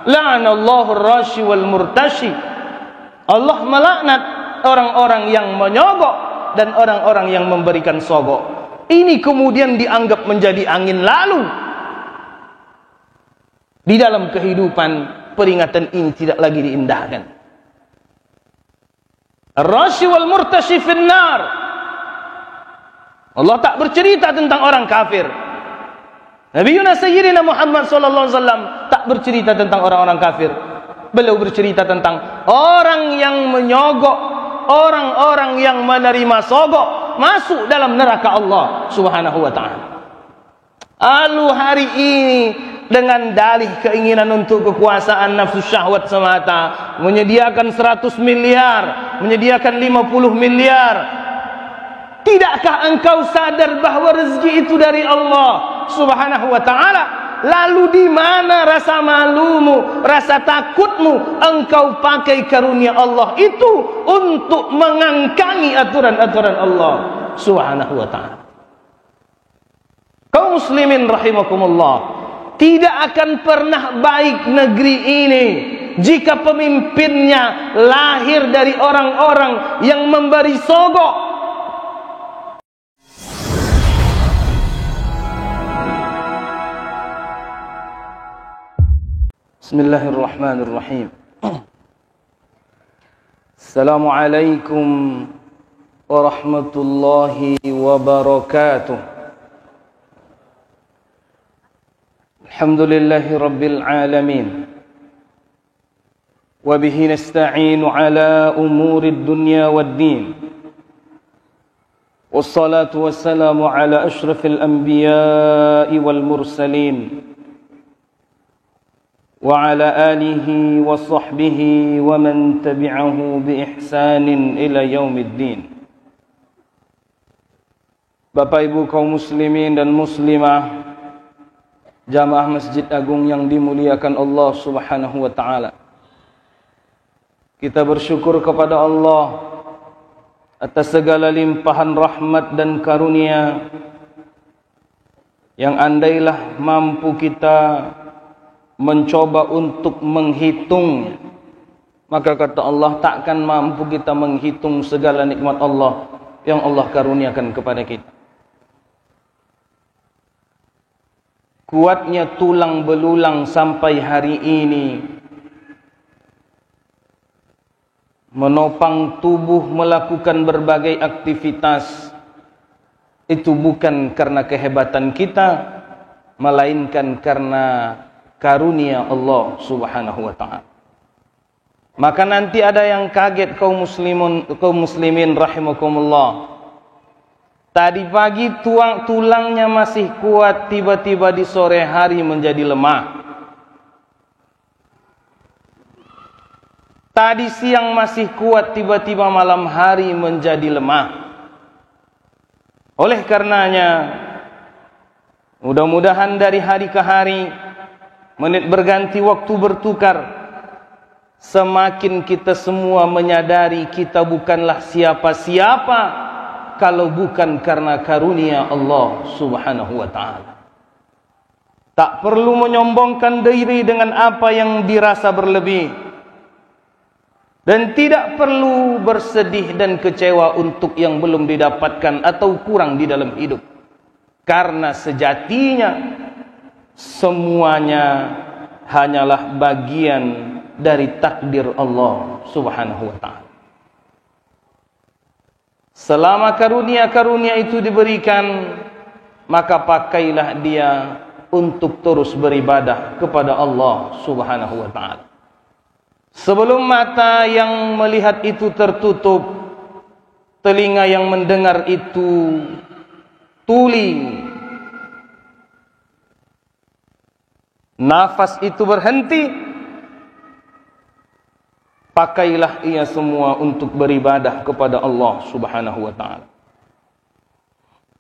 La'anallahu ar-rashi wal murtashi. Allah melaknat orang-orang yang menyogok dan orang-orang yang memberikan sogok. Ini kemudian dianggap menjadi angin lalu di dalam kehidupan. Peringatan ini tidak lagi diindahkan. Ar-rashi wal murtashi finnar. Allah tak bercerita tentang orang kafir. Nabi Yunus Sayyidina Muhammad sallallahu alaihi wasallam tak bercerita tentang orang-orang kafir. Beliau bercerita tentang orang yang menyogok, orang-orang yang menerima sogok masuk dalam neraka Allah Subhanahu wa taala. Lalu hari ini dengan dalih keinginan untuk kekuasaan nafsu syahwat semata, menyediakan 100 miliar, menyediakan 50 miliar. Tidakkah engkau sadar bahawa rezeki itu dari Allah Subhanahu wa taala? Lalu di mana rasa malumu, rasa takutmu engkau pakai karunia Allah itu untuk mengangkangi aturan-aturan Allah Subhanahu wa taala? Kaum muslimin rahimakumullah, tidak akan pernah baik negeri ini jika pemimpinnya lahir dari orang-orang yang memberi sogok. Bismillahirrahmanirrahim. Assalamualaikum warahmatullahi wabarakatuh. Alhamdulillahi rabbil alamin. Wa bihi nasta'inu ala umurid dunya waddin. Wassalatu wassalamu ala ashrafil anbiya'i wal mursalin. وعلى آله وصحبه ومن تبعه بإحسان إلى يوم الدين. Bapak Ibu kaum muslimin dan muslimah, jamaah Masjid Agung yang dimuliakan Allah Subhanahu wa taala. Kita bersyukur kepada Allah atas segala limpahan rahmat dan karunia yang andailah mampu kita mencoba untuk menghitung, maka kata Allah takkan mampu kita menghitung segala nikmat Allah yang Allah karuniakan kepada kita. Kuatnya tulang belulang sampai hari ini, menopang tubuh melakukan berbagai aktivitas, itu bukan karena kehebatan kita, melainkan karena karunia Allah Subhanahu wa taala. Maka nanti ada yang kaget kaum muslimin rahimakumullah. Tadi pagi tulangnya masih kuat, tiba-tiba di sore hari menjadi lemah. Tadi siang masih kuat, tiba-tiba malam hari menjadi lemah. Oleh karenanya, mudah-mudahan dari hari ke hari, menit berganti, waktu bertukar, semakin kita semua menyadari kita bukanlah siapa-siapa kalau bukan karena karunia Allah Subhanahu wa taala. Tak perlu menyombongkan diri dengan apa yang dirasa berlebih, dan tidak perlu bersedih dan kecewa untuk yang belum didapatkan atau kurang di dalam hidup, karena sejatinya semuanya hanyalah bagian dari takdir Allah Subhanahu wa taala. Selama karunia-karunia itu diberikan, maka pakailah dia untuk terus beribadah kepada Allah Subhanahu wa taala. Sebelum mata yang melihat itu tertutup, telinga yang mendengar itu tuli, nafas itu berhenti, pakailah ia semua untuk beribadah kepada Allah Subhanahu wa taala.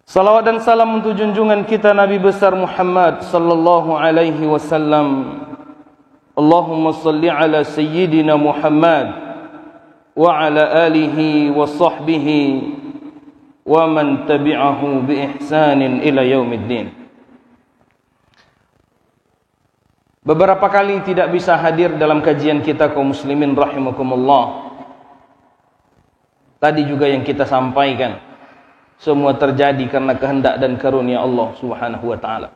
Salawat dan salam untuk junjungan kita Nabi besar Muhammad sallallahu alaihi wasallam. Allahumma salli ala sayyidina Muhammad wa ala alihi wa sahbihi wa man tabi'ahu bi ihsanin ila yaumiddin. beberapa kali tidak bisa hadir dalam kajian kita kaum muslimin rahimakumullah. Tadi juga yang kita sampaikan, semua terjadi karena kehendak dan karunia Allah Subhanahu wa taala.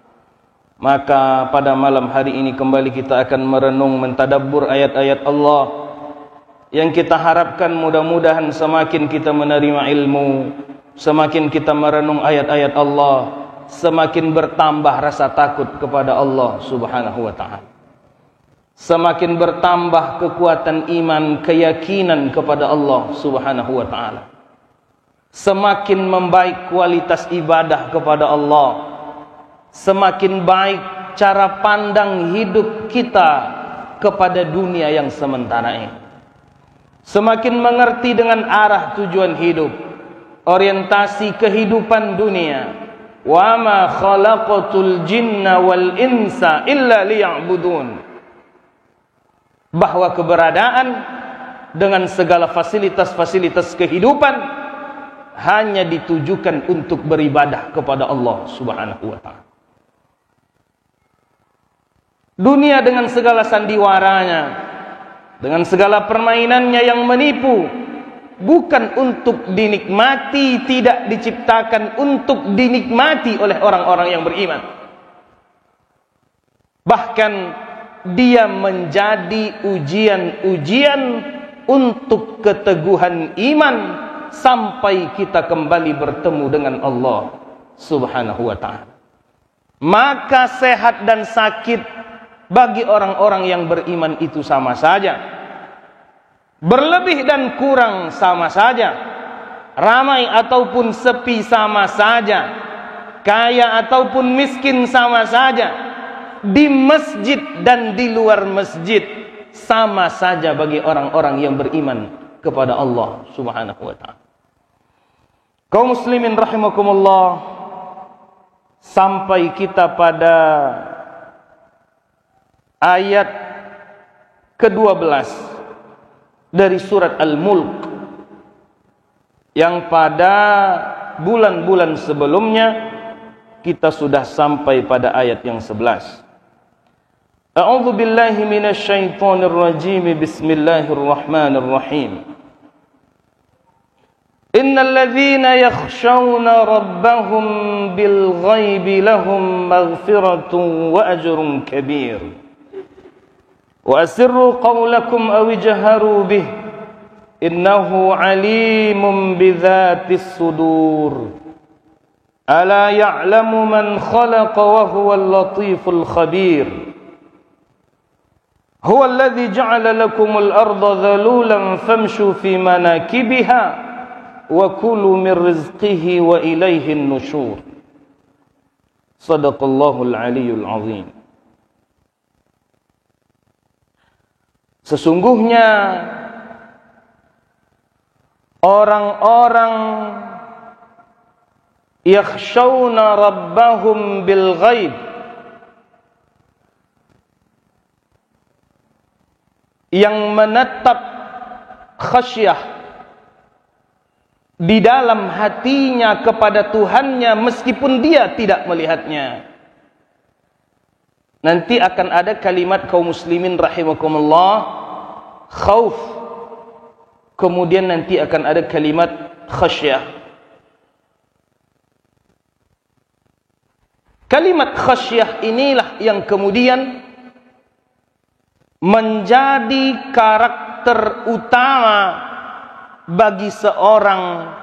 Maka pada malam hari ini kembali kita akan merenung mentadabbur ayat-ayat Allah, yang kita harapkan mudah-mudahan semakin kita menerima ilmu, semakin kita merenung ayat-ayat Allah, semakin bertambah rasa takut kepada Allah Subhanahu wa taala. Semakin bertambah kekuatan iman, keyakinan kepada Allah Subhanahu wa taala. Semakin membaik kualitas ibadah kepada Allah. Semakin baik cara pandang hidup kita kepada dunia yang sementara ini. Semakin mengerti dengan arah tujuan hidup, orientasi kehidupan dunia. Wa ma khalaqatul jinna wal insa illa liya'budun. Bahwa keberadaan dengan segala fasilitas-fasilitas kehidupan hanya ditujukan untuk beribadah kepada Allah Subhanahu wa taala. Dunia dengan segala sandiwaranya, dengan segala permainannya yang menipu, bukan untuk dinikmati, tidak diciptakan untuk dinikmati oleh orang-orang yang beriman. Bahkan dia menjadi ujian-ujian untuk keteguhan iman sampai kita kembali bertemu dengan Allah Subhanahu wa taala. Maka sehat dan sakit bagi orang-orang yang beriman itu sama saja. Berlebih dan kurang sama saja. Ramai ataupun sepi sama saja. Kaya ataupun miskin sama saja. Di masjid dan di luar masjid sama saja bagi orang-orang yang beriman kepada Allah Subhanahu wa taala. Kaum muslimin rahimakumullah, sampai kita pada ayat ke-12 dari surat Al-Mulk, yang pada bulan-bulan sebelumnya kita sudah sampai pada ayat yang 11. A'udzu billahi minasy syaithanir rajim. Bismillahirrahmanirrahim. Innal ladzina yakhshawna rabbahum bil ghaibi lahum maghfiratun wa ajrun kabir. Wa asirru qawlakum aw ijharu bih innahu alimun bidzatis sudur. Ala ya'lamu man khalaqa wa huwal latiful khabir. Huwa alladhi ja'ala lakumul arda dhalulan famshu fi manakibiha wa kulu min rizqihi wa ilaihin nusyur. Sadaqallahul aliyyul azim. Sesungguhnya orang-orang yakhshawna rabbahum bil ghaib, yang menetap khasyah di dalam hatinya kepada Tuhannya meskipun dia tidak melihatnya. Nanti akan ada kalimat kaum muslimin rahimakumullah, khauf. Kemudian nanti akan ada kalimat khasyah. Kalimat khasyah inilah yang kemudian menjadi karakter utama bagi seorang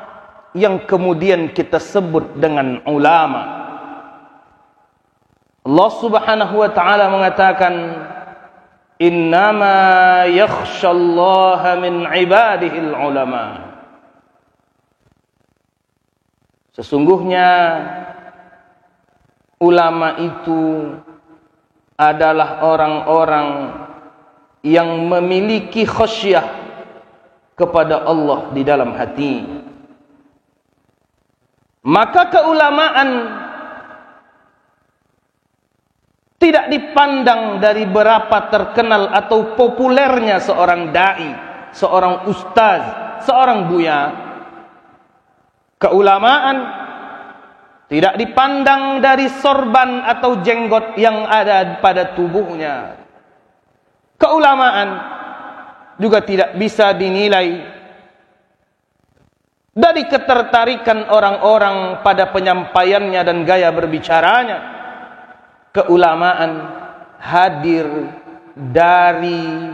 yang kemudian kita sebut dengan ulama. Allah Subhanahu wa taala mengatakan, innama yakhshallaha min ibadihil ulama. Sesungguhnya ulama itu adalah orang-orang yang memiliki khasyah kepada Allah di dalam hati. Maka keulamaan tidak dipandang dari berapa terkenal atau populernya seorang dai, seorang ustaz, seorang buya. Keulamaan Tidak dipandang dari sorban atau jenggot yang ada pada tubuhnya. Keulamaan juga tidak bisa dinilai dari ketertarikan orang-orang pada penyampaiannya dan gaya berbicaranya. Keulamaan hadir dari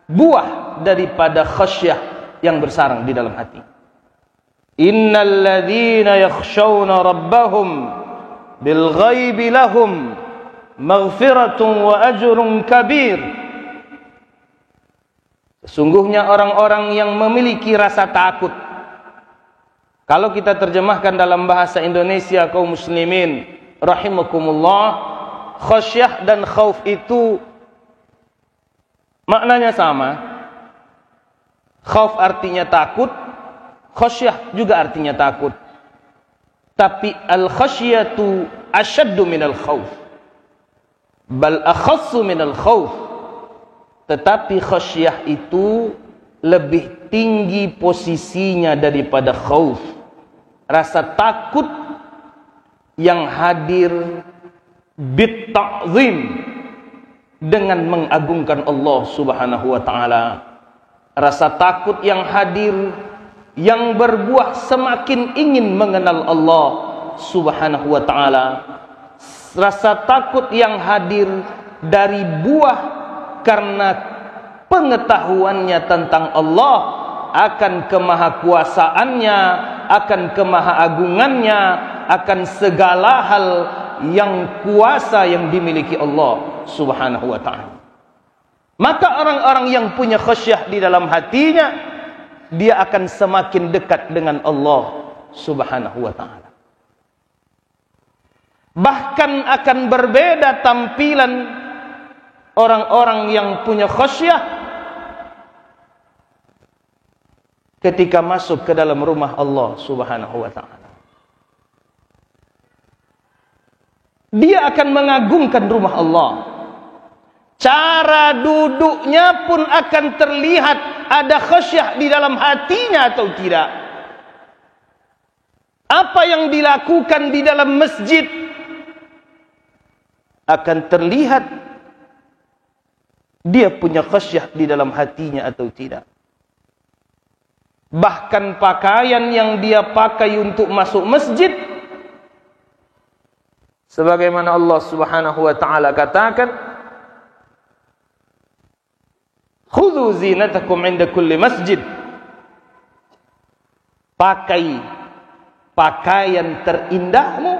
buah daripada khasyah yang bersarang di dalam hati. Innal ladzina yakhshawna rabbahum bil ghaibi lahum maghfiratun wa ajrun kabir. Sesungguhnya orang-orang yang memiliki rasa takut, kalau kita terjemahkan dalam bahasa Indonesia kaum muslimin rahimakumullah, khasyah dan khauf itu maknanya sama. Khauf artinya takut, khasyah juga artinya takut. Tapi al-khasyatu asyaddu minal khauf, bal akhassu minal khauf. Tetapi khasyah itu lebih tinggi posisinya daripada khauf. Rasa takut yang hadir bit ta'zim, dengan mengagungkan Allah Subhanahu wa taala. Rasa takut yang hadir yang berbuah semakin ingin mengenal Allah Subhanahu wa taala. Rasa takut yang hadir dari buah karena pengetahuannya tentang Allah, akan kemahakuasaannya, akan kemahaagungannya, akan segala hal yang kuasa yang dimiliki Allah Subhanahu wa ta'ala. Maka orang-orang yang punya khasyah di dalam hatinya, dia akan semakin dekat dengan Allah Subhanahu wa ta'ala. Bahkan akan berbeda tampilan orang-orang yang punya khasyah ketika masuk ke dalam rumah Allah Subhanahu wa ta'ala. Dia akan mengagungkan rumah Allah. Cara duduknya pun akan terlihat ada khasyah di dalam hatinya atau tidak. Apa yang dilakukan di dalam masjid akan terlihat dia punya khasyah di dalam hatinya atau tidak. Bahkan pakaian yang dia pakai untuk masuk masjid, sebagaimana Allah Subhanahu wa taala katakan, khudhu zinatakum 'inda kulli masjid. Pakai pakaian terindahmu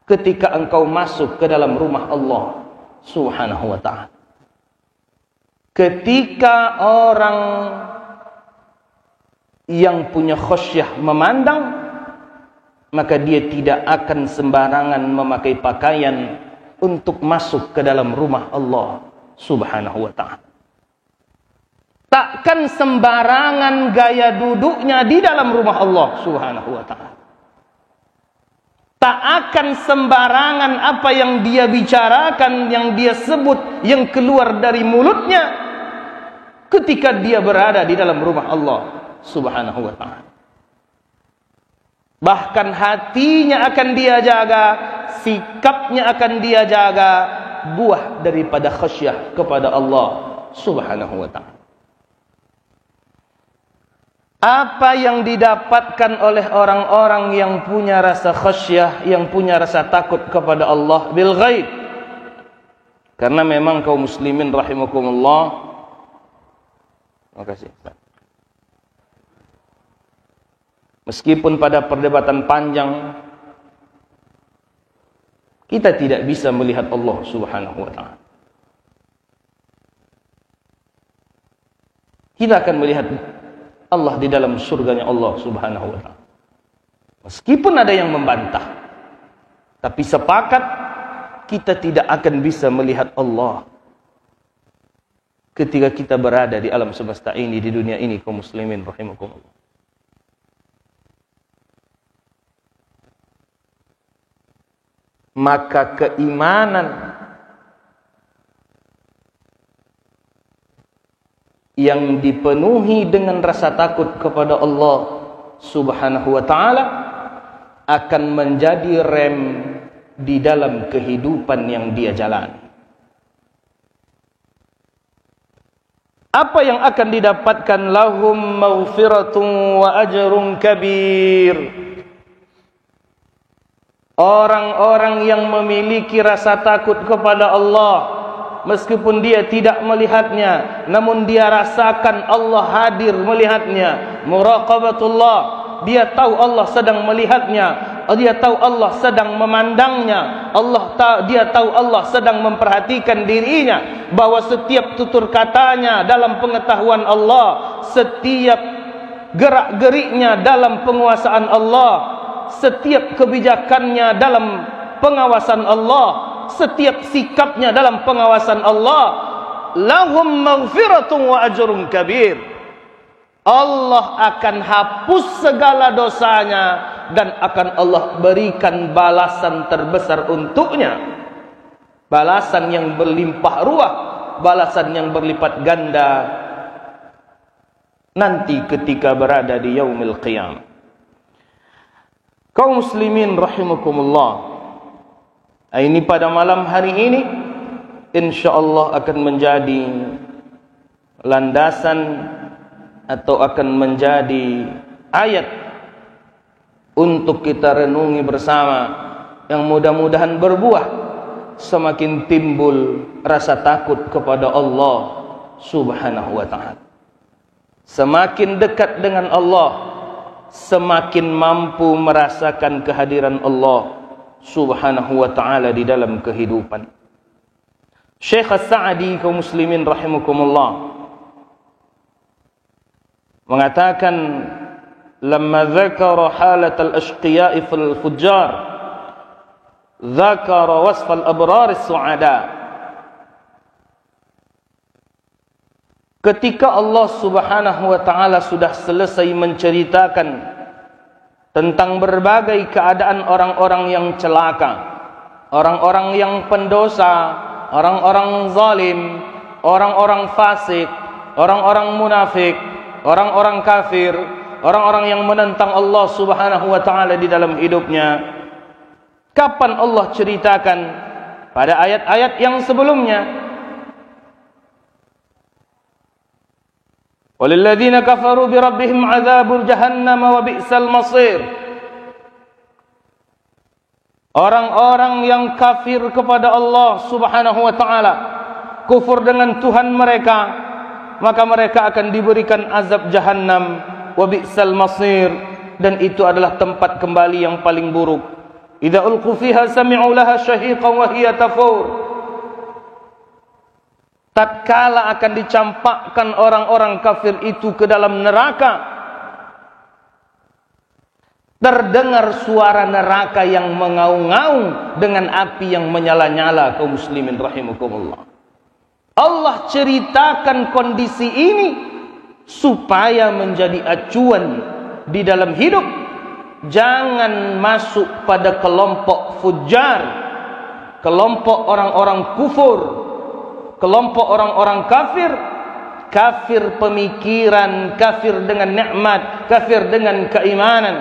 ketika engkau masuk ke dalam rumah Allah Subhanahu wa taala. Ketika orang yang punya khasyah memandang, maka dia tidak akan sembarangan memakai pakaian untuk masuk ke dalam rumah Allah Subhanahu wa ta'ala. Takkan sembarangan gaya duduknya di dalam rumah Allah Subhanahu wa ta'ala. Tak akan sembarangan apa yang dia bicarakan, yang dia sebut, yang keluar dari mulutnya ketika dia berada di dalam rumah Allah Subhanahu wa ta'ala. Bahkan hatinya akan dia jaga, sikapnya akan dia jaga, buah daripada khasyah kepada Allah Subhanahu wa ta'ala. Apa yang didapatkan oleh orang-orang yang punya rasa khasyah, yang punya rasa takut kepada Allah bil ghaib? Karena memang kaum muslimin rahimakumullah, terima kasih. Meskipun pada perdebatan panjang kita tidak bisa melihat Allah Subhanahu wa ta'ala, kita akan melihat Allah di dalam surganya Allah Subhanahu wa ta'ala. Meskipun ada yang membantah, tapi sepakat kita tidak akan bisa melihat Allah ketika kita berada di alam semesta ini, di dunia ini, kaum muslimin rahimakumullah. Maka keimanan yang dipenuhi dengan rasa takut kepada Allah Subhanahu wa ta'ala akan menjadi rem di dalam kehidupan yang dia jalani. Apa yang akan didapatkan? Lahum maghfiratun wa ajrun kabir. Orang-orang yang memiliki rasa takut kepada Allah, meskipun dia tidak melihatnya, namun dia rasakan Allah hadir melihatnya. Muraqabatullah, dia tahu Allah sedang melihatnya, dia tahu Allah sedang memandangnya, dia tahu Allah sedang memperhatikan dirinya, bahwa setiap tutur katanya dalam pengetahuan Allah, setiap gerak-geriknya dalam penguasaan Allah, setiap kebijakannya dalam pengawasan Allah, setiap sikapnya dalam pengawasan Allah. Lahum maghfiratun wa ajrun kabir. Allah akan hapus segala dosanya dan akan Allah berikan balasan terbesar untuknya, balasan yang berlimpah ruah, balasan yang berlipat ganda nanti ketika berada di yaumil qiyamah. Kaum muslimin rahimakumullah, ini pada malam hari ini insyaallah akan menjadi landasan atau akan menjadi ayat untuk kita renungi bersama, yang mudah-mudahan berbuah, semakin timbul rasa takut kepada Allah Subhanahu wa ta'ala. Semakin dekat dengan Allah, semakin mampu merasakan kehadiran Allah Subhanahu wa ta'ala di dalam kehidupan. Syekh As-Sa'di, kaum muslimin rahimakumullah, mengatakan, lamma dzakara halat al-ashqiya'i fil fujjar, dzakara wasf al-abrar as-su'ada. Ketika Allah Subhanahu wa ta'ala sudah selesai menceritakan tentang berbagai keadaan orang-orang yang celaka, orang-orang yang pendosa, orang-orang zalim, orang-orang fasik, orang-orang munafik, orang-orang kafir, orang-orang yang menentang Allah Subhanahu wa ta'ala di dalam hidupnya, kapan Allah ceritakan? Pada ayat-ayat yang sebelumnya. Walilladzina kafaru birabbihim adzabul jahannam wa bi'sal masir. Orang-orang yang kafir kepada Allah Subhanahu wa ta'ala, kufur dengan Tuhan mereka, maka mereka akan diberikan azab jahannam, wa bi'sal masir, dan itu adalah tempat kembali yang paling buruk. Idza ulqu fiha sami'u laha syahiqan wa hiya tafur. Tatkala akan dicampakkan orang-orang kafir itu ke dalam neraka, terdengar suara neraka yang mengaung-ngaung dengan api yang menyala-nyala. Kaum muslimin rahimakumullah, Allah ceritakan kondisi ini supaya menjadi acuan di dalam hidup. Jangan masuk pada kelompok fujar, kelompok orang-orang kufur, kelompok orang-orang kafir, kafir pemikiran, kafir dengan nikmat, kafir dengan keimanan.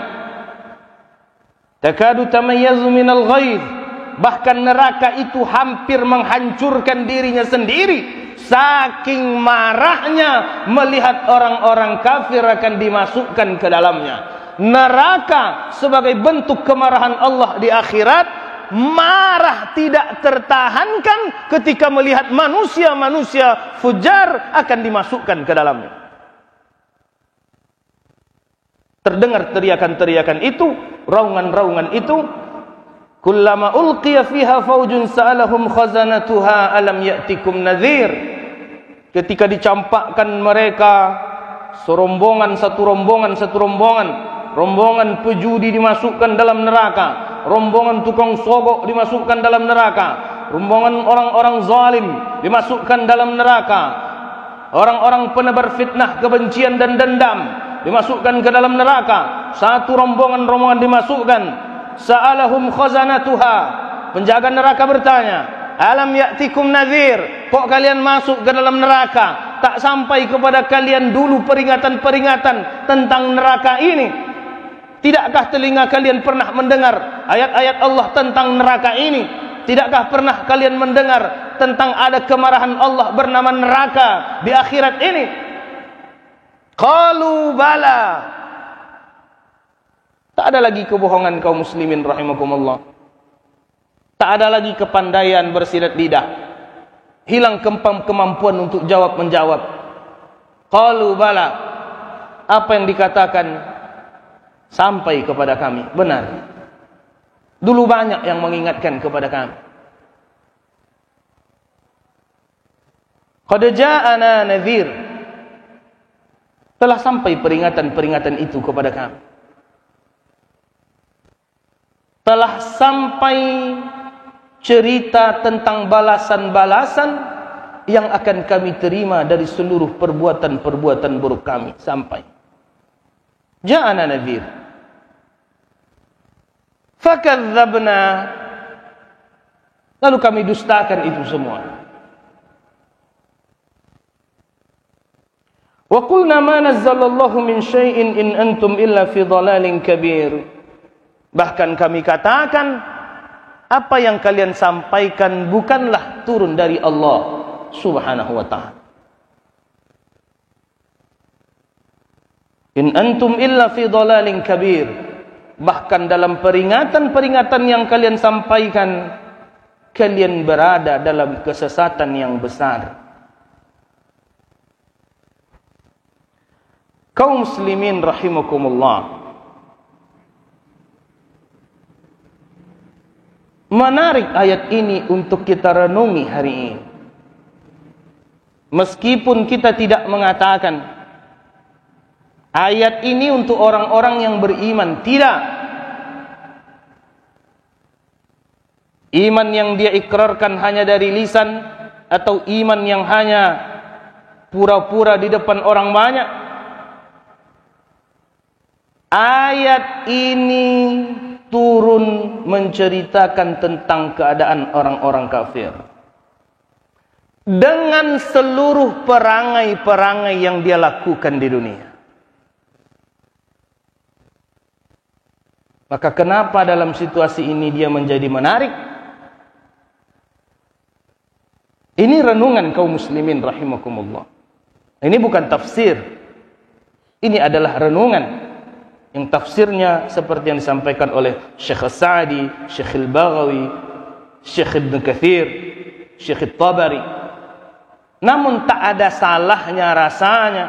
Takadu tamayyazu minal ghaidh, bahkan neraka itu hampir menghancurkan dirinya sendiri, saking marahnya melihat orang-orang kafir akan dimasukkan ke dalamnya. Neraka sebagai bentuk kemarahan Allah di akhirat, marah tidak tertahankan ketika melihat manusia-manusia fujar akan dimasukkan ke dalamnya. Terdengar teriakan-teriakan itu, raungan-raungan itu. Kullama ulqiya fiha faujun sa'alahum khazanatuha alam ya'tikum nadhir. Ketika dicampakkan mereka serombongan, satu rombongan, rombongan pejudi dimasukkan dalam neraka, rombongan tukang sogok dimasukkan dalam neraka, rombongan orang-orang zalim dimasukkan dalam neraka, orang-orang penebar fitnah, kebencian dan dendam dimasukkan ke dalam neraka. Satu rombongan dimasukkan. Sa'alahum khazanatuha, penjaga neraka bertanya, alam ya'tikum nadhir, kok kalian masuk ke dalam neraka? Tak sampai kepada kalian dulu peringatan-peringatan tentang neraka ini? Tidakkah telinga kalian pernah mendengar ayat-ayat Allah tentang neraka ini? Tidakkah pernah kalian mendengar tentang ada kemarahan Allah bernama neraka di akhirat ini? Qalu bala. Tak ada lagi kebohongan kaum muslimin rahimakumullah. Tak ada lagi kepandaian bersilat lidah. Hilang kemampuan untuk jawab-menjawab. Qalu bala. Apa yang dikatakan sampai kepada kami. Benar. Dulu banyak yang mengingatkan kepada kami. Qad ja'ana nadhir. Telah sampai peringatan-peringatan itu kepada kami. Telah sampai cerita tentang balasan-balasan yang akan kami terima dari seluruh perbuatan-perbuatan buruk kami. Sampai ja'ana nadhir. Fakadzabna. Lalu kami dustakan itu semua. Wa qulna ma nazzalallahu min syai'in in antum illa fi dhalalin kabir. Bahkan kami katakan, apa yang kalian sampaikan bukanlah turun dari Allah Subhanahu wa ta'ala. In antum illa fi dhalalin kabir. Bahkan dalam peringatan-peringatan yang kalian sampaikan, kalian berada dalam kesesatan yang besar. Kaum muslimin rahimakumullah. Menarik ayat ini untuk kita renungi hari ini. Meskipun kita tidak mengatakan ayat ini untuk orang-orang yang beriman, tidak. Iman yang dia ikrarkan hanya dari lisan, atau iman yang hanya pura-pura di depan orang banyak. Ayat ini turun menceritakan tentang keadaan orang-orang kafir dengan seluruh perangai-perangai yang dia lakukan di dunia. Maka kenapa dalam situasi ini dia menjadi menarik? Ini renungan kaum muslimin rahimakumullah. Ini bukan tafsir. Ini adalah renungan. Yang tafsirnya seperti yang disampaikan oleh Syekh As-Sa'di, Syekh Al-Baghawi, Syekh Ibn Kathir, Syekh At-Tabari. Namun tak ada salahnya rasanya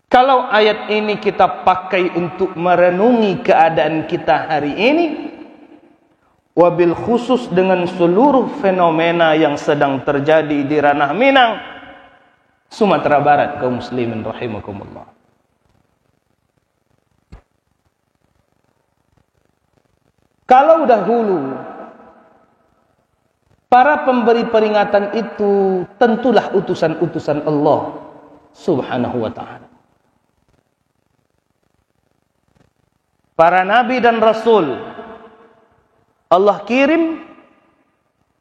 kalau ayat ini kita pakai untuk merenungi keadaan kita hari ini, wabil khusus dengan seluruh fenomena yang sedang terjadi di ranah Minang, Sumatera Barat, kaum muslimin rahimakumullah. Kalau dahulu para pemberi peringatan itu tentulah utusan-utusan Allah Subhanahu wa ta'ala. Para nabi dan rasul Allah kirim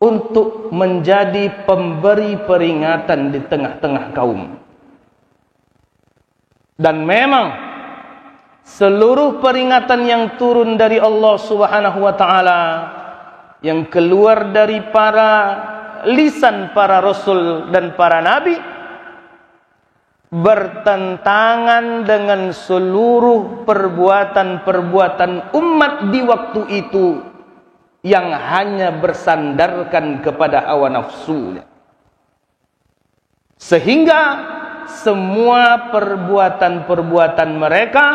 untuk menjadi pemberi peringatan di tengah-tengah kaum. Dan memang seluruh peringatan yang turun dari Allah Subhanahu wa ta'ala, yang keluar dari para lisan para rasul dan para nabi, bertentangan dengan seluruh perbuatan-perbuatan umat di waktu itu yang hanya bersandarkan kepada hawa nafsunya. Sehingga semua perbuatan-perbuatan mereka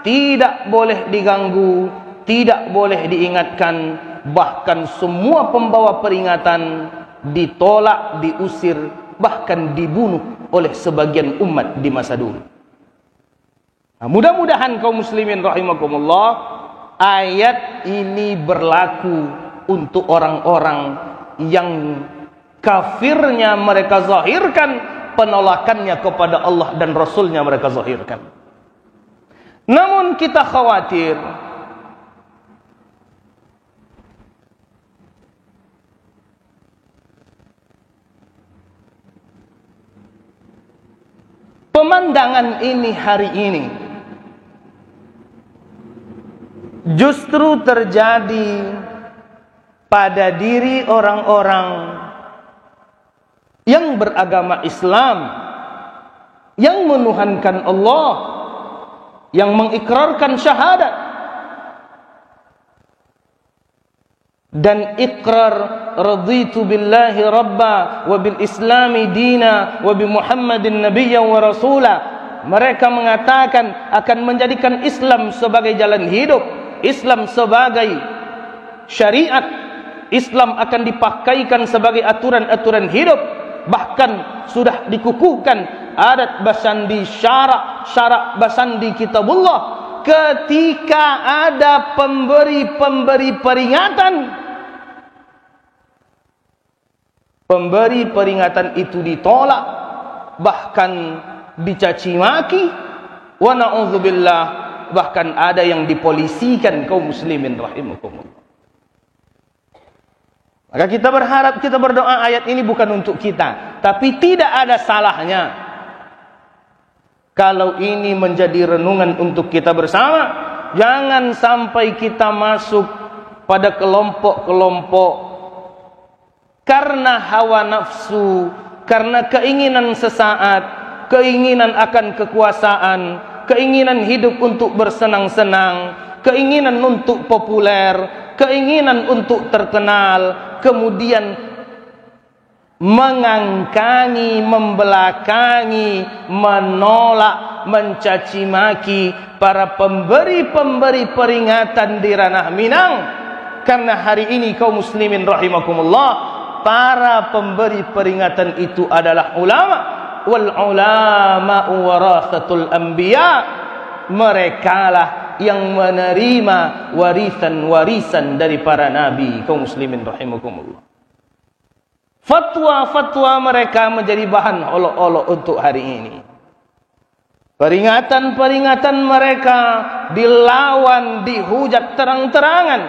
tidak boleh diganggu, tidak boleh diingatkan, bahkan semua pembawa peringatan ditolak, diusir, bahkan dibunuh oleh sebagian umat di masa dulu. Nah, mudah-mudahan kaum muslimin rahimakumullah, ayat ini berlaku untuk orang-orang yang kafirnya mereka zahirkan, penolakannya kepada Allah dan Rasulnya mereka zahirkan. Namun kita khawatir pemandangan ini hari ini justru terjadi pada diri orang-orang yang beragama Islam, yang menuhankan Allah, yang mengikrarkan syahadat, dan ikrar raditu billahi rabba wa bil islami dina wa bi Muhammadin nabiyyan wa rasula. Mereka mengatakan akan menjadikan Islam sebagai jalan hidup, Islam sebagai syariat, Islam akan dipakaikan sebagai aturan-aturan hidup. Bahkan sudah dikukuhkan adat basandi syarak basandi kitabullah. Ketika ada pemberi peringatan, pemberi peringatan itu ditolak, bahkan dicaci maki, wa na'udzubillah, bahkan ada yang dipolisikan kaum muslimin rahimakumullah. Maka kita berharap, kita berdoa ayat ini bukan untuk kita, tapi tidak ada salahnya kalau ini menjadi renungan untuk kita bersama. Jangan sampai kita masuk pada kelompok-kelompok karena hawa nafsu, karena keinginan sesaat, keinginan akan kekuasaan, keinginan hidup untuk bersenang-senang, keinginan untuk populer, keinginan untuk terkenal, kemudian mengangkangi, membelakangi, menolak, mencaci maki para pemberi peringatan di ranah Minang. Karena hari ini kaum muslimin rahimakumullah, para pemberi peringatan itu adalah ulama. Wal ulama warathatul anbiya. Merekalah yang menerima warisan dari para nabi. Kaum muslimin rahimakumullah, fatwa-fatwa mereka menjadi bahan olok-olok untuk hari ini. Peringatan-peringatan mereka dilawan, dihujat terang-terangan.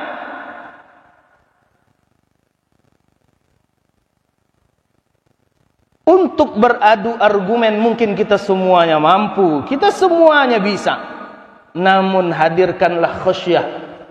Untuk beradu argumen mungkin kita semuanya mampu, kita semuanya bisa. Namun hadirkanlah khasyah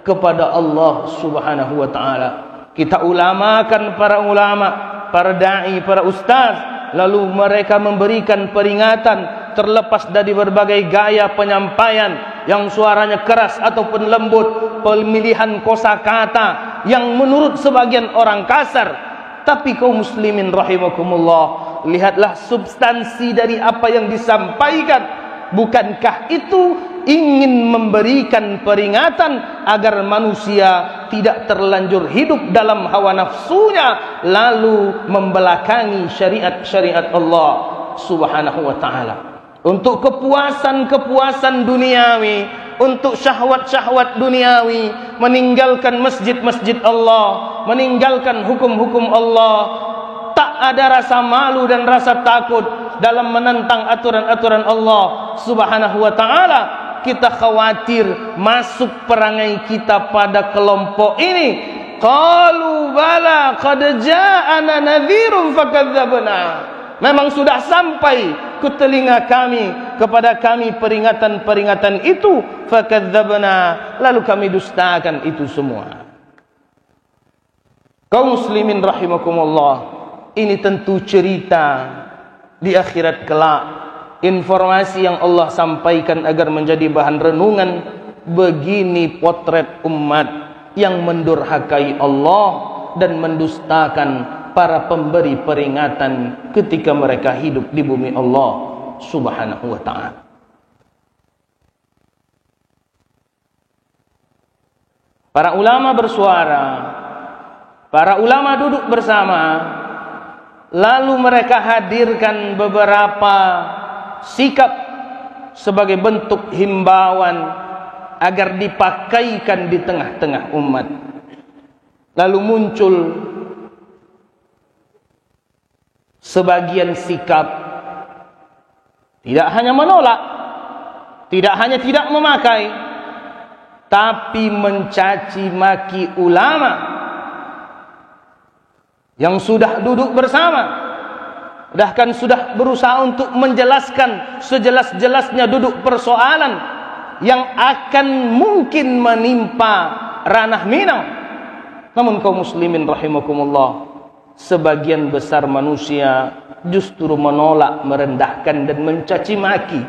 kepada Allah Subhanahu wa taala. Kita ulamakan para ulama, para dai, para ustaz, lalu mereka memberikan peringatan terlepas dari berbagai gaya penyampaian yang suaranya keras ataupun lembut, pemilihan kosakata yang menurut sebagian orang kasar. Tapi kaum muslimin rahimakumullah, lihatlah substansi dari apa yang disampaikan. Bukankah itu ingin memberikan peringatan agar manusia tidak terlanjur hidup dalam hawa nafsunya, lalu membelakangi syariat-syariat Allah Subhanahu wa ta'ala untuk kepuasan-kepuasan duniawi, untuk syahwat-syahwat duniawi, meninggalkan masjid-masjid Allah, meninggalkan hukum-hukum Allah. Tak ada rasa malu dan rasa takut dalam menentang aturan-aturan Allah Subhanahu wa ta'ala. Kita khawatir masuk perangai kita pada kelompok ini. Qalu bala qad ja'ana nadhirun fakadzabna. Memang sudah sampai ke telinga kami, kepada kami peringatan-peringatan itu, fakadzabna, lalu kami dustakan itu semua. Kaum muslimin rahimakumullah, ini tentu cerita di akhirat kelak, informasi yang Allah sampaikan agar menjadi bahan renungan. Begini potret umat yang mendurhakai Allah dan mendustakan para pemberi peringatan ketika mereka hidup di bumi Allah Subhanahu wa ta'ala. Para ulama bersuara, para ulama duduk bersama, lalu mereka hadirkan beberapa sikap sebagai bentuk himbauan agar dipakaikan di tengah-tengah umat. Lalu muncul sebagian sikap tidak hanya menolak, tidak hanya tidak memakai, tapi mencaci maki ulama yang sudah duduk bersama, bahkan sudah berusaha untuk menjelaskan sejelas-jelasnya duduk persoalan yang akan mungkin menimpa ranah Minang. Namun kaum muslimin rahimakumullah, sebagian besar manusia justru menolak, merendahkan dan mencaci maki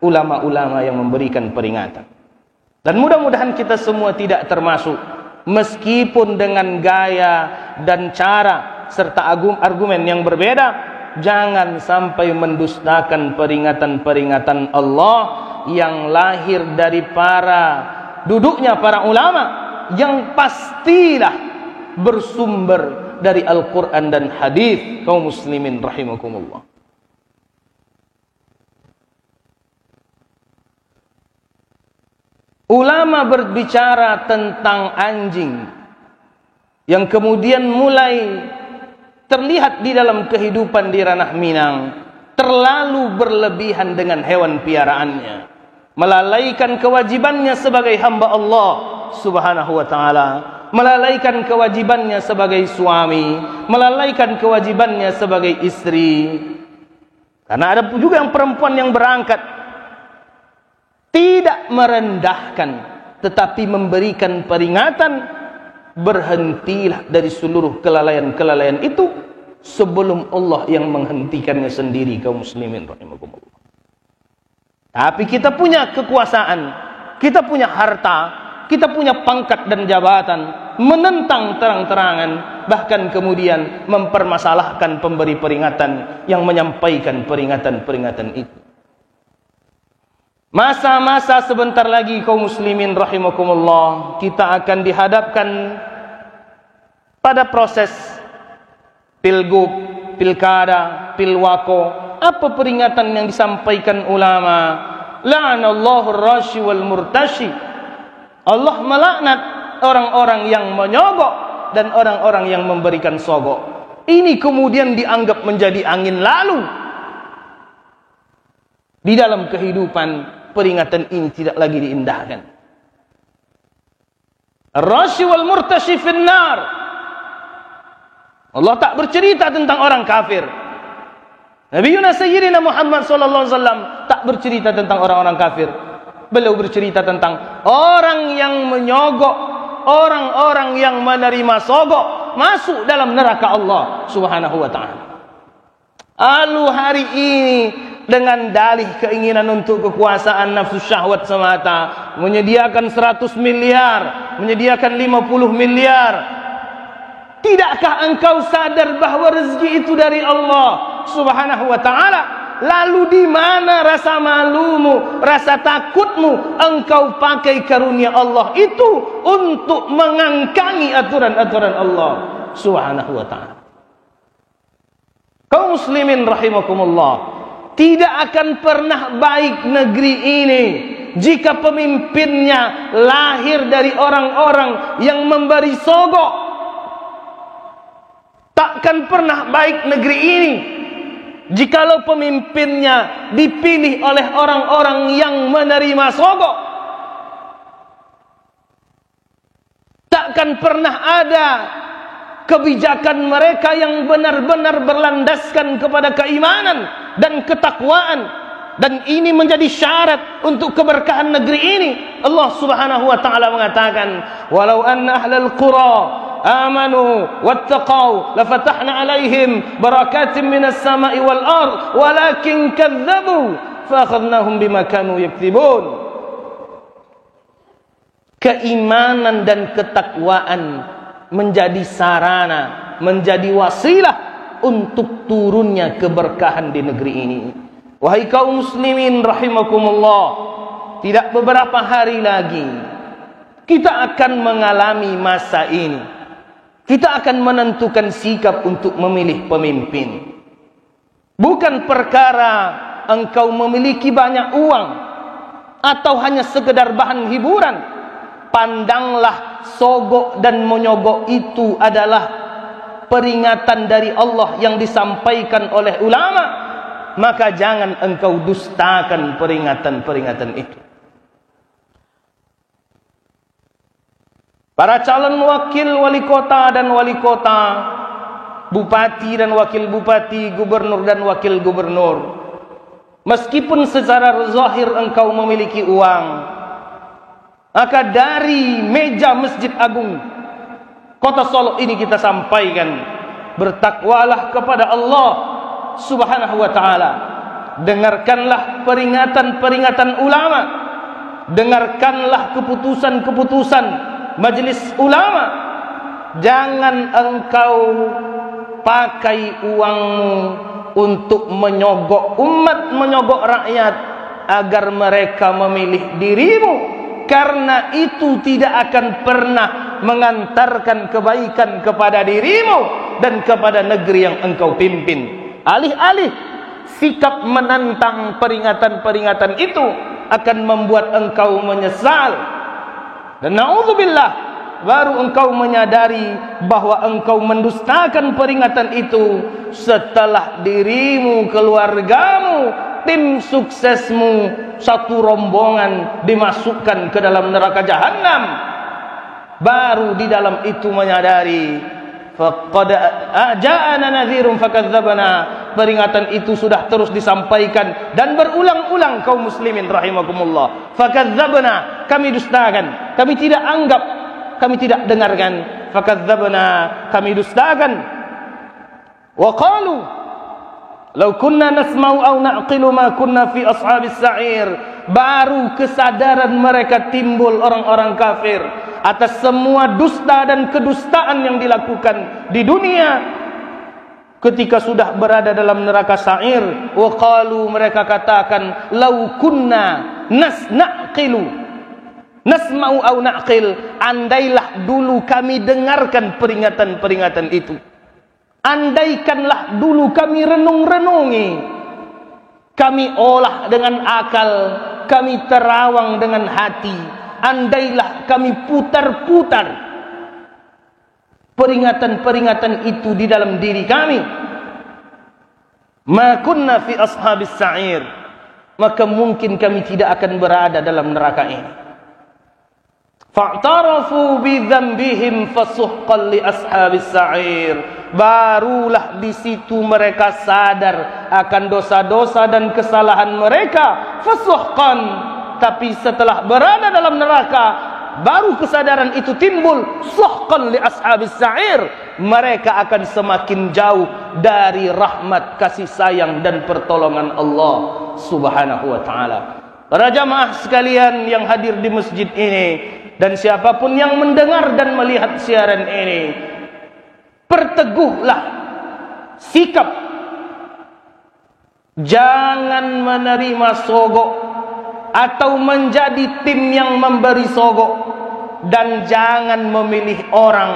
ulama-ulama yang memberikan peringatan. Dan mudah-mudahan kita semua tidak termasuk, meskipun dengan gaya dan cara serta argumen yang berbeda. Jangan sampai mendustakan peringatan-peringatan Allah yang lahir dari duduknya para ulama, yang pastilah bersumber dari Al-Quran dan hadis. Kaum muslimin rahimakumullah, ulama berbicara tentang anjing yang kemudian mulai terlihat di dalam kehidupan di ranah Minang terlalu berlebihan dengan hewan piaraannya, melalaikan kewajibannya sebagai hamba Allah subhanahu wa ta'ala, melalaikan kewajibannya sebagai suami, melalaikan kewajibannya sebagai istri. Karena ada juga yang perempuan yang berangkat, tidak merendahkan tetapi memberikan peringatan. Berhentilah dari seluruh kelalaian-kelalaian itu sebelum Allah yang menghentikannya sendiri. Kaum muslimin rahimakumullah. Tapi kita punya kekuasaan, kita punya harta, kita punya pangkat dan jabatan, menentang terang-terangan, bahkan kemudian mempermasalahkan pemberi peringatan yang menyampaikan peringatan-peringatan itu. Masa-masa sebentar lagi kaum muslimin rahimakumullah, kita akan dihadapkan pada proses pilgub, pilkada, pilwako. Apa peringatan yang disampaikan ulama? La'anallahu ar-rashi wal murtashi. Allah melaknat orang-orang yang menyogok dan orang-orang yang memberikan sogok. Ini kemudian dianggap menjadi angin lalu di dalam kehidupan. Peringatan ini tidak lagi diindahkan. Ar-rashi wal murtashi finnar. Allah tak bercerita tentang orang kafir. Nabi Sayyidina Muhammad sallallahu alaihi wasallam tak bercerita tentang orang-orang kafir. Beliau bercerita tentang orang yang menyogok, orang-orang yang menerima sogok masuk dalam neraka Allah subhanahu wa ta'ala. Lalu hari ini dengan dalih keinginan untuk kekuasaan nafsu syahwat semata, menyediakan 100 miliar, menyediakan 50 miliar. Tidakkah engkau sadar bahawa rezeki itu dari Allah subhanahu wa ta'ala? Lalu di mana rasa malumu, rasa takutmu engkau pakai karunia Allah itu untuk mengangkangi aturan-aturan Allah subhanahu wa ta'ala? Kaum muslimin rahimakumullah, tidak akan pernah baik negeri ini jika pemimpinnya lahir dari orang-orang yang memberi sogok. Takkan pernah baik negeri ini jikalau pemimpinnya dipilih oleh orang-orang yang menerima sogok. Takkan pernah ada kebijakan mereka yang benar-benar berlandaskan kepada keimanan dan ketakwaan, dan ini menjadi syarat untuk keberkahan negeri ini. Allah subhanahu wa ta'ala mengatakan, walau anna ahlal qura amanu wattaqau lafatahna alaihim barakatin minas sama'i wal ard walakin kadzabu faakhadnahum bima kanu yaktibun. Keimanan dan ketakwaan menjadi sarana, menjadi wasilah untuk turunnya keberkahan di negeri ini. Wahai kaum muslimin rahimakumullah, tidak beberapa hari lagi kita akan mengalami masa ini. Kita akan menentukan sikap untuk memilih pemimpin. Bukan perkara engkau memiliki banyak uang atau hanya sekedar bahan hiburan. Pandanglah sogok dan menyogok itu adalah peringatan dari Allah yang disampaikan oleh ulama. Maka jangan engkau dustakan peringatan-peringatan itu. Para calon wakil wali kota dan wali kota bupati dan wakil bupati, gubernur dan wakil gubernur. Meskipun secara zahir engkau memiliki uang, maka dari meja Masjid Agung Kota Solo ini kita sampaikan, bertakwalah kepada Allah Subhanahu wa ta'ala. Dengarkanlah peringatan-peringatan ulama, dengarkanlah keputusan-keputusan majelis ulama. Jangan engkau pakai uangmu untuk menyogok umat, menyogok rakyat agar mereka memilih dirimu, karena itu tidak akan pernah mengantarkan kebaikan kepada dirimu dan kepada negeri yang engkau pimpin. Alih-alih sikap menantang peringatan-peringatan itu akan membuat engkau menyesal, dan na'udzubillah, baru engkau menyadari bahwa engkau mendustakan peringatan itu setelah dirimu, keluargamu, tim suksesmu, satu rombongan dimasukkan ke dalam neraka jahanam. Baru di dalam itu menyadari, faqad ja'ana nadhirun fakadzdzabna. Peringatan itu sudah terus disampaikan dan berulang-ulang kaum muslimin rahimakumullah. Fakadzdzabna, kami dustakan, kami tidak anggap, kami tidak dengarkan. Fakadzdzabna, kami dustakan. Wa qalu law kunna nasma'u aw na'qilu ma kunna fi ashabis sa'ir. Baru kesadaran mereka timbul, orang-orang kafir, atas semua dusta dan kedustaan yang dilakukan di dunia ketika sudah berada dalam neraka sa'ir. Wa qalu, mereka katakan, law kunna naqilu nasma'u aw na'qil, andailah dulu kami dengarkan peringatan-peringatan itu, andaikanlah dulu kami renung-renungi, kami olah dengan akal, kami terawang dengan hati, andailah kami putar-putar peringatan-peringatan itu di dalam diri kami, ma kunna fi ashabis sa'ir, maka mungkin kami tidak akan berada dalam neraka ini. Fa'tarafu bi dzambihim fasuhqan li ashabis sa'ir. Barulah di situ mereka sadar akan dosa-dosa dan kesalahan mereka. Fasuhqan, tapi setelah berada dalam neraka baru kesadaran itu timbul. Suhqan li ashabis sa'ir, mereka akan semakin jauh dari rahmat, kasih sayang dan pertolongan Allah Subhanahu wa ta'ala. Para jamaah sekalian yang hadir di masjid ini dan siapapun yang mendengar dan melihat siaran ini, perteguhlah sikap, jangan menerima sogok atau menjadi tim yang memberi sogok, dan jangan memilih orang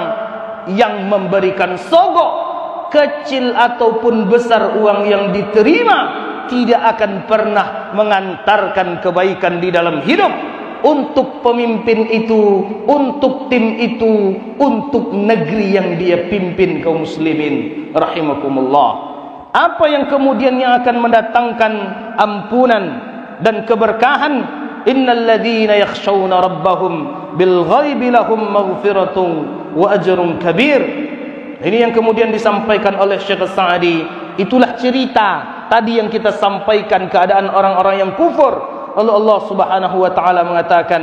yang memberikan sogok. Kecil ataupun besar uang yang diterima tidak akan pernah mengantarkan kebaikan di dalam hidup untuk pemimpin itu, untuk tim itu, untuk negeri yang dia pimpin kaum muslimin rahimakumullah. Apa yang kemudian yang akan mendatangkan ampunan dan keberkahan? Innal ladzina yakhshawna rabbahum bil ghaibi lahum maghfiratun wa ajrun kabir. Ini yang kemudian disampaikan oleh Syekh Sa'di. Itulah cerita tadi yang kita sampaikan, keadaan orang-orang yang kufur. Lalu Allah Subhanahu wa ta'ala mengatakan,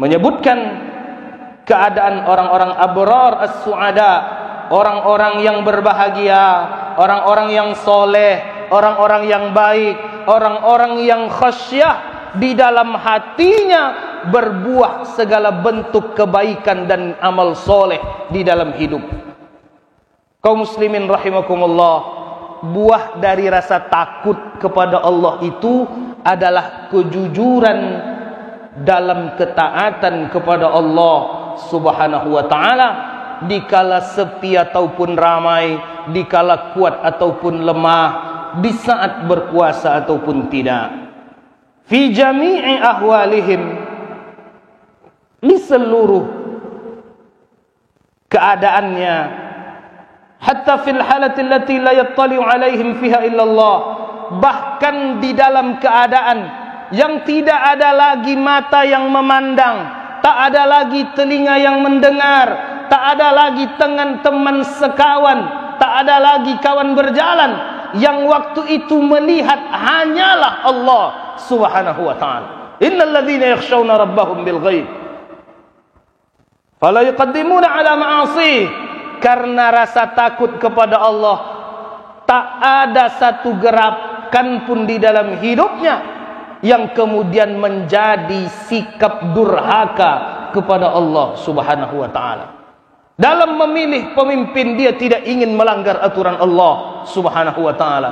menyebutkan keadaan orang-orang abrar as-su'ada, orang-orang yang berbahagia, orang-orang yang soleh, orang-orang yang baik, orang-orang yang khasyah, di dalam hatinya berbuah segala bentuk kebaikan dan amal soleh di dalam hidup. Kaum muslimin rahimakumullah, buah dari rasa takut kepada Allah itu adalah kejujuran dalam ketaatan kepada Allah Subhanahu wa ta'ala, dikala sepi ataupun ramai, dikala kuat ataupun lemah, di saat berkuasa ataupun tidak. Fi jami'i ahwalihim, di seluruh keadaannya, hatta fil halati allati la yattali'u alaihim fiha illallah, bahkan di dalam keadaan yang tidak ada lagi mata yang memandang, tak ada lagi telinga yang mendengar, tak ada lagi teman sekawan, tak ada lagi kawan berjalan. Yang waktu itu melihat hanyalah Allah Subhanahu wa ta'ala. Innal ladzina yakhshawna rabbahum bil ghaib fala yuqaddimuna ala ma'asi. Karena rasa takut kepada Allah, tak ada satu gerakan pun di dalam hidupnya yang kemudian menjadi sikap durhaka kepada Allah Subhanahu wa ta'ala. Dalam memilih pemimpin, dia tidak ingin melanggar aturan Allah Subhanahu wa ta'ala.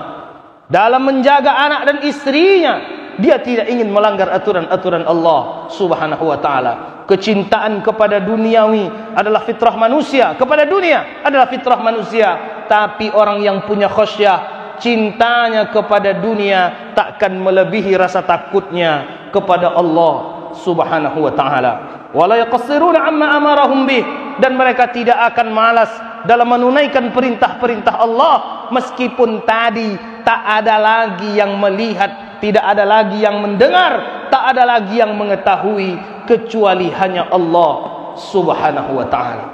Dalam menjaga anak dan istrinya, dia tidak ingin melanggar aturan-aturan Allah Subhanahu wa ta'ala. Kecintaan kepada duniawi adalah fitrah manusia, kepada dunia adalah fitrah manusia. Tapi orang yang punya khasyah, cintanya kepada dunia takkan melebihi rasa takutnya kepada Allah Subhanahu wa ta'ala. Wala yaqassiruna amma amarahum bih, dan mereka tidak akan malas dalam menunaikan perintah-perintah Allah, meskipun tadi tak ada lagi yang melihat, tidak ada lagi yang mendengar, tak ada lagi yang mengetahui, kecuali hanya Allah Subhanahu wa ta'ala.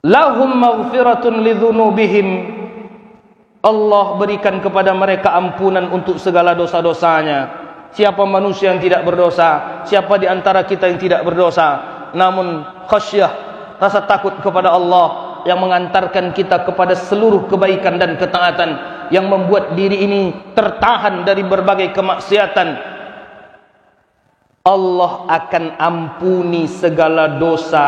Lahum maghfiratun lidzunubihim, Allah berikan kepada mereka ampunan untuk segala dosa-dosanya. Siapa manusia yang tidak berdosa? Siapa di antara kita yang tidak berdosa? Namun khasyah, rasa takut kepada Allah, yang mengantarkan kita kepada seluruh kebaikan dan ketaatan, yang membuat diri ini tertahan dari berbagai kemaksiatan. Allah akan ampuni segala dosa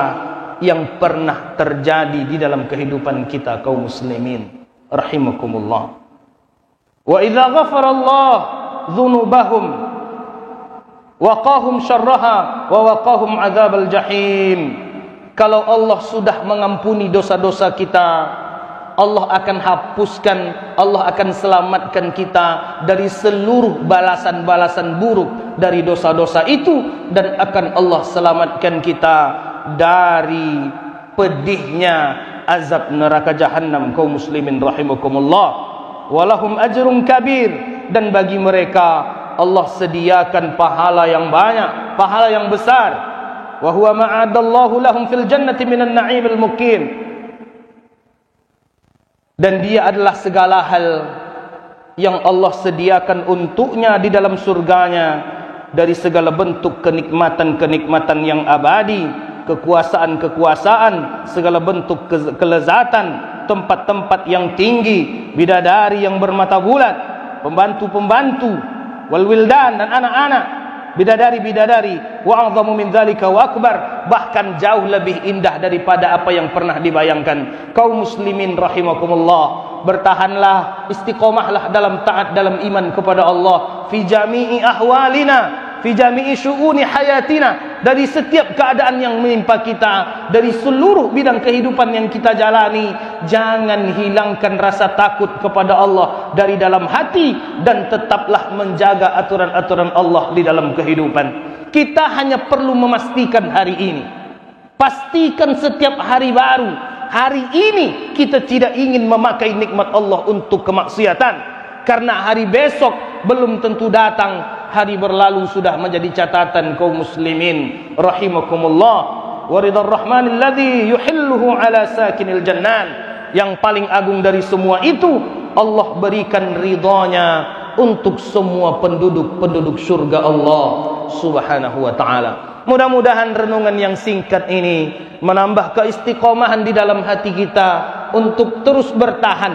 yang pernah terjadi di dalam kehidupan kita kaum muslimin rahimakumullah. Wa idza ghafara Allah dzunubahum waqahum syarraha wa waqahum adzabal jahim. Kalau Allah sudah mengampuni dosa-dosa kita, Allah akan hapuskan, Allah akan selamatkan kita dari seluruh balasan-balasan buruk dari dosa-dosa itu, dan akan Allah selamatkan kita dari pedihnya azab neraka jahanam kaum muslimin rahimakumullah. Walahum ajrun kabir, dan bagi mereka Allah sediakan pahala yang banyak, pahala yang besar. Wa huwa ma'adallahu lahum fil jannati minan na'imil muqim. Dan dia adalah segala hal yang Allah sediakan untuknya di dalam surganya, dari segala bentuk kenikmatan-kenikmatan yang abadi, kekuasaan-kekuasaan, segala bentuk kelezatan, tempat-tempat yang tinggi, bidadari yang bermata bulat, pembantu-pembantu, wal wildan, dan anak-anak, bidadari-bidadari, wa a'zamu min dzalika wa akbar, bahkan jauh lebih indah daripada apa yang pernah dibayangkan. Kaum muslimin rahimakumullah, bertahanlah, istiqomahlah dalam taat, dalam iman kepada Allah fi jami'i ahwalina, fi jami'i syu'uni hayatina, dari setiap keadaan yang menimpa kita, dari seluruh bidang kehidupan yang kita jalani. Jangan hilangkan rasa takut kepada Allah dari dalam hati, dan tetaplah menjaga aturan-aturan Allah di dalam kehidupan. Kita hanya perlu memastikan hari ini, pastikan setiap hari baru, hari ini kita tidak ingin memakai nikmat Allah untuk kemaksiatan, karena hari besok belum tentu datang. Hari berlalu sudah menjadi catatan kaum muslimin rahimakumullah. Waridar rahmanil ladzi yuhilluhu ala sakinil jannan, yang paling agung dari semua itu, Allah berikan ridhanya untuk semua penduduk-penduduk surga Allah Subhanahu wa ta'ala. Mudah-mudahan renungan yang singkat ini menambah keistiqomahan di dalam hati kita untuk terus bertahan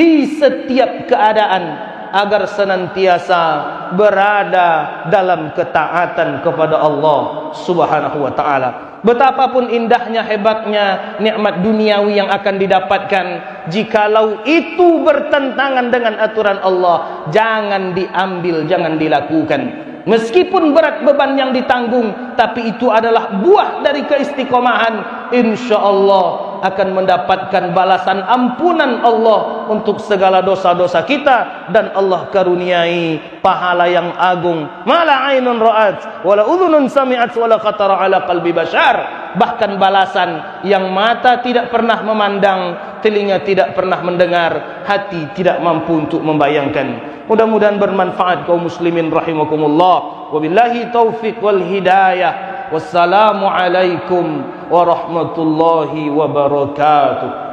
di setiap keadaan, agar senantiasa berada dalam ketaatan kepada Allah Subhanahu wa ta'ala. Betapapun indahnya, hebatnya nikmat duniawi yang akan didapatkan, jikalau itu bertentangan dengan aturan Allah, jangan diambil, jangan dilakukan. Meskipun berat beban yang ditanggung, tapi itu adalah buah dari keistiqomahan. InsyaAllah akan mendapatkan balasan ampunan Allah untuk segala dosa-dosa kita, dan Allah karuniai pahala yang agung. Mala ainun ra'at, wala udhunun sami'at, wala khatara ala qalbi bashar. Bahkan balasan yang mata tidak pernah memandang, telinga tidak pernah mendengar, hati tidak mampu untuk membayangkan. Mudah-mudahan bermanfaat kaum muslimin rahimakumullah. Wabillahi taufiq wal hidayah. Wassalamualaikum warahmatullahi wabarakatuh.